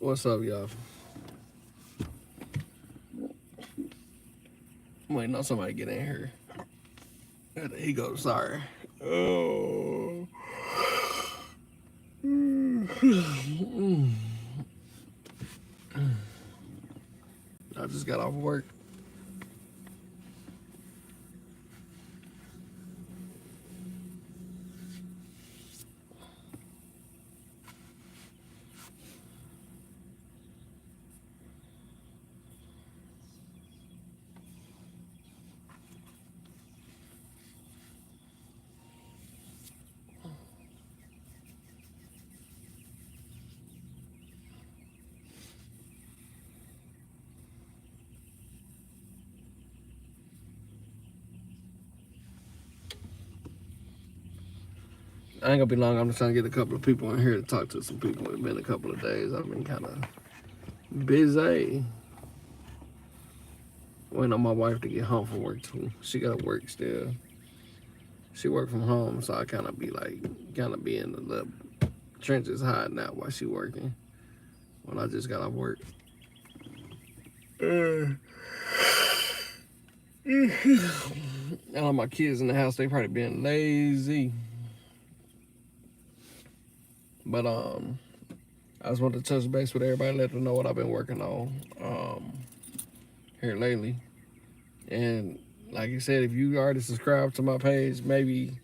What's up, y'all? I'm waiting on somebody to get in here. There he goes. Sorry. Oh. I just got off work. I ain't gonna be long. I'm just trying to get a couple of people in here to talk to some people. It's been a couple of days. I've been kind of busy. Waiting on my wife to get home from work too. She gotta work still. She work from home, so I kind of be in the little trenches hiding out while she working. When I just got off work. All my kids in the house, they probably being lazy. But I just want to touch base with everybody, let them know what I've been working on here lately. And like you said, if you already subscribed to my page, maybe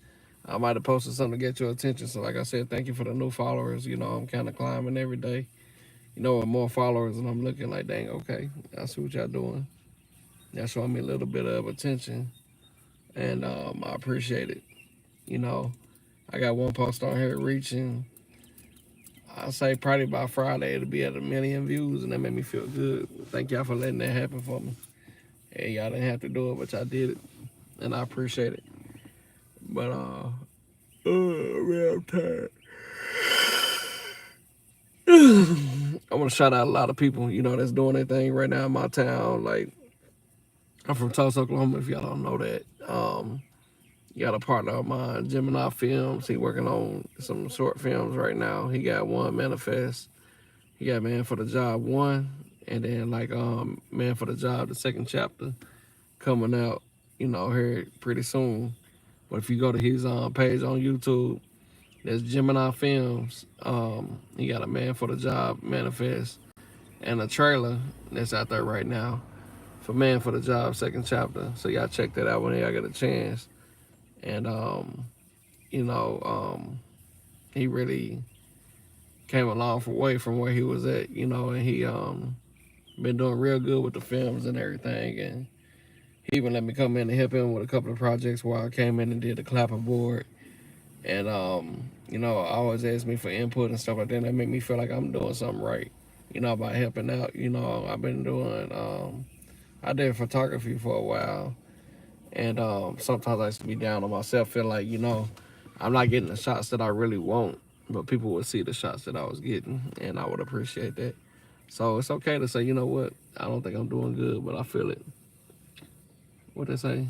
I might have posted something to get your attention. So like I said, thank you for the new followers. You know, I'm kind of climbing every day. You know, with more followers, and I'm looking like, dang, okay, I see what y'all doing. Y'all showing me a little bit of attention, and I appreciate it. You know, I got one post on here reaching, I say probably by Friday it'll be at 1 million views, and that made me feel good. Thank y'all for letting that happen for me. Hey, y'all didn't have to do it, but y'all did it, and I appreciate it. But man, I'm tired. I want to shout out a lot of people, you know, that's doing their thing right now in my town. Like, I'm from Tulsa, Oklahoma, if y'all don't know that. Got a partner of mine, Gemini Films. He working on some short films right now. He got one manifest. He got Man for the Job 1, and then like Man for the Job, the second chapter, coming out, you know, here pretty soon. But if you go to his page on YouTube, there's Gemini Films. He got a Man for the Job manifest and a trailer that's out there right now for Man for the Job second chapter. So y'all check that out when y'all get a chance. And you know, he really came a long way from where he was at, you know, and he been doing real good with the films and everything. And he even let me come in and help him with a couple of projects where I came in and did the clapper board. And you know, always ask me for input and stuff like that. That make me feel like I'm doing something right, you know, by helping out. You know, I've been doing I did photography for a while, and sometimes I used to be down on myself, feel like, you know, I'm not getting the shots that I really want, but people would see the shots that I was getting, and I would appreciate that. So it's okay to say, you know what, I don't think I'm doing good, but I feel it. What they say?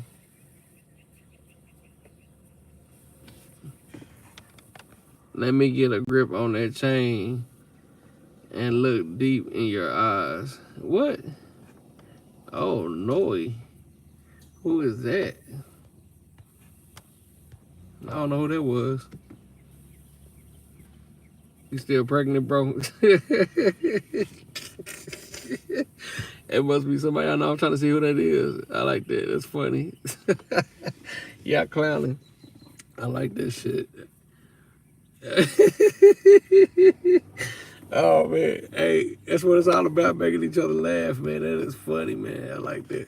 Let me get a grip on that chain and look deep in your eyes. What? Oh, no. Who is that? I don't know who that was. You still pregnant, bro? It must be somebody I know. I'm trying to see who that is. I like that. That's funny. Yeah, clowning. I like this shit. Oh, man. Hey, that's what it's all about, making each other laugh, man. That is funny, man. I like that.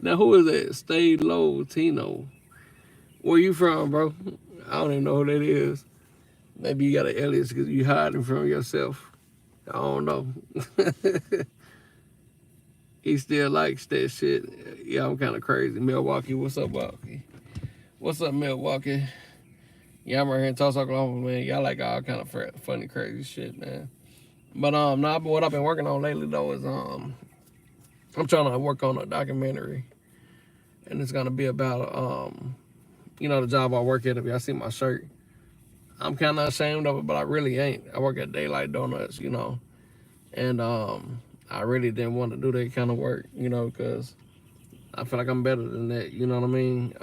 Now, who is that? Stay Low Tino. Where you from, bro? I don't even know who that is. Maybe you got an alias because you hiding from yourself. I don't know. He still likes that shit. Yeah, I'm kind of crazy. Milwaukee, what's up, Milwaukee? What's up, Milwaukee? Yeah, I'm right here in Tulsa, Oklahoma, man. Y'all like all kind of funny, crazy shit, man. But now what I've been working on lately though is I'm trying to work on a documentary, and it's gonna be about you know, the job I work at. If y'all see my shirt, I'm kind of ashamed of it, but I really ain't. I work at Daylight Donuts, you know, And I really didn't want to do that kind of work, you know, because I feel like I'm better than that. You know what I mean?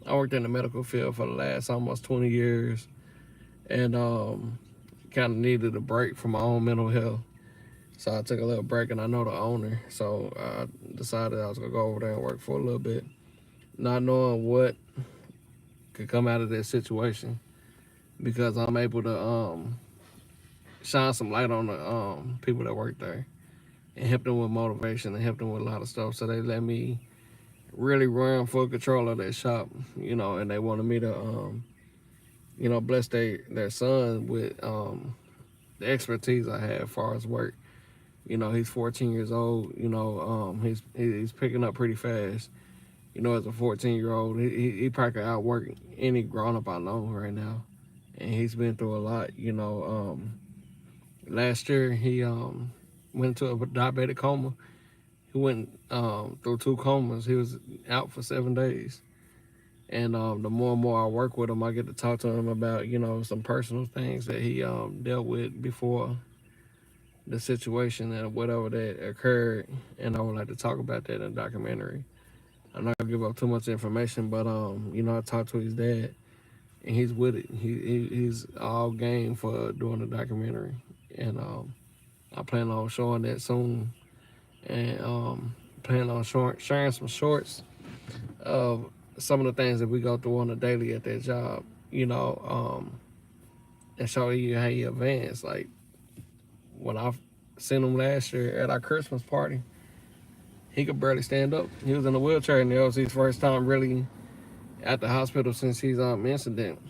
I worked in the medical field for the last almost 20 years, and kind of needed a break from my own mental health. So I took a little break, and I know the owner, so I decided I was gonna go over there and work for a little bit, not knowing what could come out of that situation, because I'm able to shine some light on the people that work there and help them with motivation and help them with a lot of stuff. So they let me really run full control of that shop, you know, and they wanted me to you know, bless their son with the expertise I have as far as work. You know, he's 14 years old. You know, he's picking up pretty fast. You know, as a 14-year-old, he probably could outwork any grown up I know right now, and he's been through a lot. You know, last year he went into a diabetic coma. He went through 2 comas. He was out for 7 days. And the more and more I work with him, I get to talk to him about, you know, some personal things that he dealt with before the situation and whatever that occurred. And I would like to talk about that in a documentary. I'm not gonna give up too much information, but you know, I talked to his dad, and he's with it. He's all game for doing a documentary, and I plan on showing that soon, and plan on sharing some shorts of some of the things that we go through on a daily at that job, you know, and show you how you advance. Like when I seen him last year at our Christmas party, he could barely stand up. He was in a wheelchair, and it was his first time really at the hospital since his incident.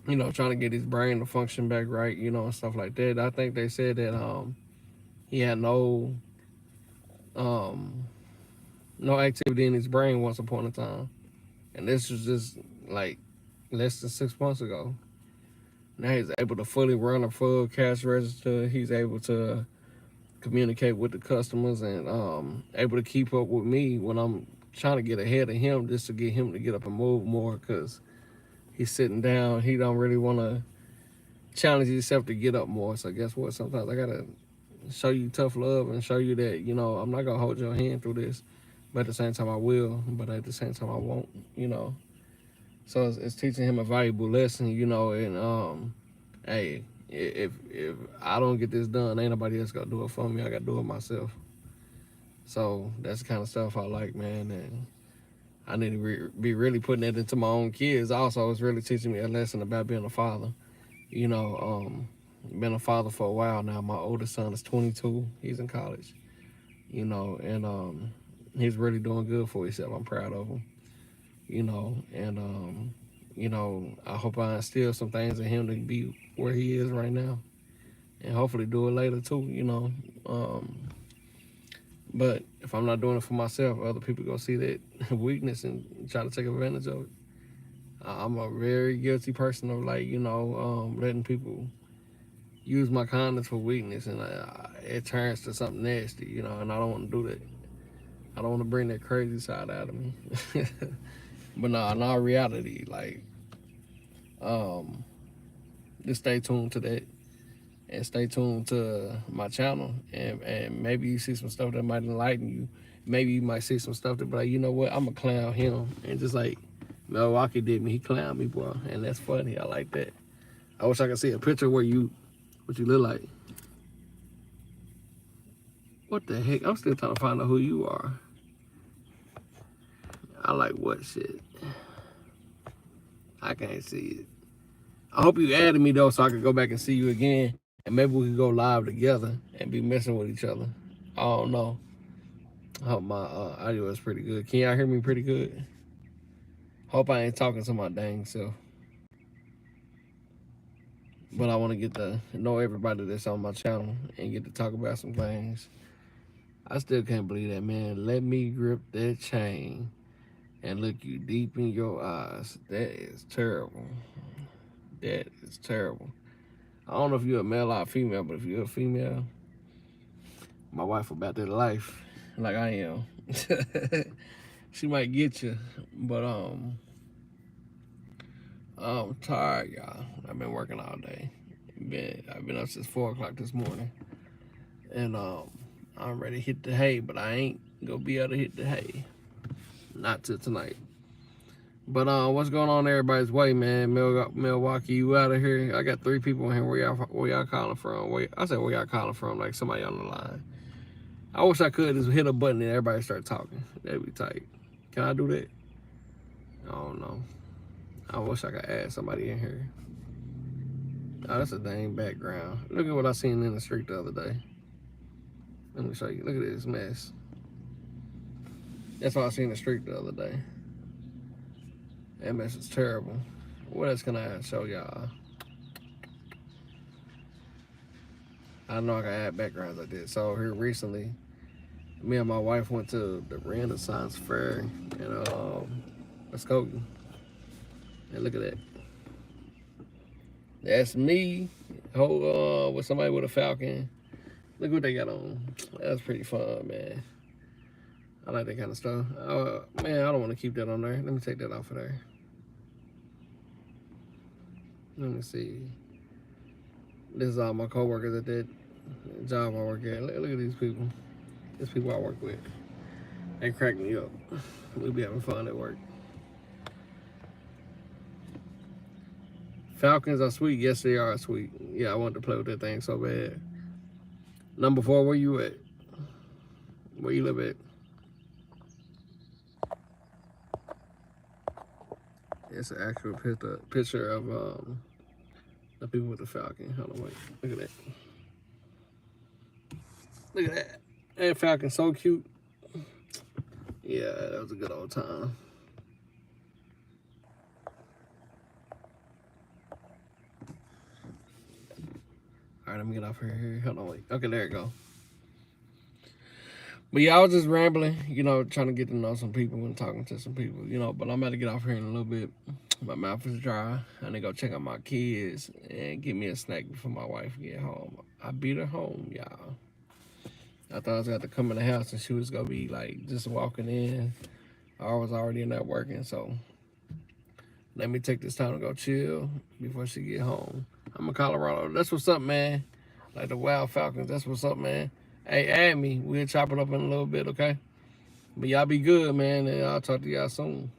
You know, trying to get his brain to function back right, you know, and stuff like that. I think they said that he had um, no activity in his brain once upon a time, and this was just like less than 6 months ago. Now he's able to fully run a full cash register. He's able to communicate with the customers and able to keep up with me when I'm trying to get ahead of him, just to get him to get up and move more, because he's sitting down. He don't really want to challenge himself to get up more. So guess what? Sometimes I gotta show you tough love and show you that, you know, I'm not gonna hold your hand through this, but at the same time I will, but at the same time I won't, you know. So it's teaching him a valuable lesson, you know, and hey, if I don't get this done, ain't nobody else gonna do it for me. I gotta do it myself. So that's the kind of stuff I like, man, and I need to be really putting it into my own kids. Also, it's really teaching me a lesson about being a father. You know, been a father for a while now. My oldest son is 22. He's in college. You know, and he's really doing good for himself. I'm proud of him. You know, and you know, I hope I instill some things in him to be where he is right now, and hopefully do it later too. You know, but if I'm not doing it for myself, other people gonna see that weakness and try to take advantage of it. I'm a very guilty person of, like, you know, letting people use my kindness for weakness, and it turns to something nasty, you know, and I don't want to do that. I don't want to bring that crazy side out of me. But no, in all reality, like, um, just stay tuned to that, and stay tuned to my channel, and maybe you see some stuff that might enlighten you. Maybe you might see some stuff that be like, you know what, I'm gonna clown him, and just like Milwaukee did me, he clowned me, bro, and that's funny. I like that. I wish I could see a picture where what you look like. What the heck? I'm still trying to find out who you are. I like what shit? I can't see it. I hope you added me though, so I could go back and see you again, and maybe we could go live together and be messing with each other. I don't know. I hope my audio is pretty good. Can y'all hear me pretty good? Hope I ain't talking to my dang self. But I want to get to know everybody that's on my channel and get to talk about some things. I still can't believe that, man. Let me grip that chain and look you deep in your eyes. That is terrible. That is terrible. I don't know if you're a male or a female, but if you're a female, my wife about that life, like I am. She might get you, but I'm tired, y'all. I've been working all day. I've been up since 4 o'clock this morning. And I'm ready to hit the hay, but I ain't gonna be able to hit the hay. Not till tonight. But what's going on everybody's way, man? Milwaukee, you out of here? I got 3 people in here. Where y'all calling from? I said where y'all calling from, like somebody on the line. I wish I could just hit a button and everybody start talking. That'd be tight. Can I do that? I don't know. I wish I could add somebody in here. Oh, that's a dang background. Look at what I seen in the street the other day. Let me show you. Look at this mess. That's what I seen in the street the other day. That mess is terrible. What else can I show y'all? I know I can add backgrounds like this. So here recently, me and my wife went to the Renaissance Fair in Muskogee. And look at that. That's me, with somebody with a falcon. Look what they got on. That's pretty fun, man. I like that kind of stuff. Man, I don't want to keep that on there. Let me take that off of there. Let me see. This is all my coworkers at that job I work at. Look at these people. These people I work with. They crack me up. We be having fun at work. Falcons are sweet. Yes, they are sweet. Yeah, I wanted to play with that thing so bad. Number 4, where you at? Where you live at? It's an actual picture of the people with the falcon. Hold on, wait. Look at that. Look at that. That falcon's so cute. Yeah, that was a good old time. All right, let me get off here. Hold on, wait. Okay, there you go. But yeah, I was just rambling, trying to get to know some people and talking to some people, but I'm about to get off here in a little bit. My mouth is dry. I need to go check out my kids and get me a snack before my wife get home. I beat her home, y'all. I thought I was going to have to come in the house and she was going to be like just walking in. I was already in there working, so let me take this time to go chill before she get home. I'm in Colorado. That's what's up, man. Like the Wild Falcons, that's what's up, man. Hey, add me. We'll chop it up in a little bit, okay? But y'all be good, man, and I'll talk to y'all soon.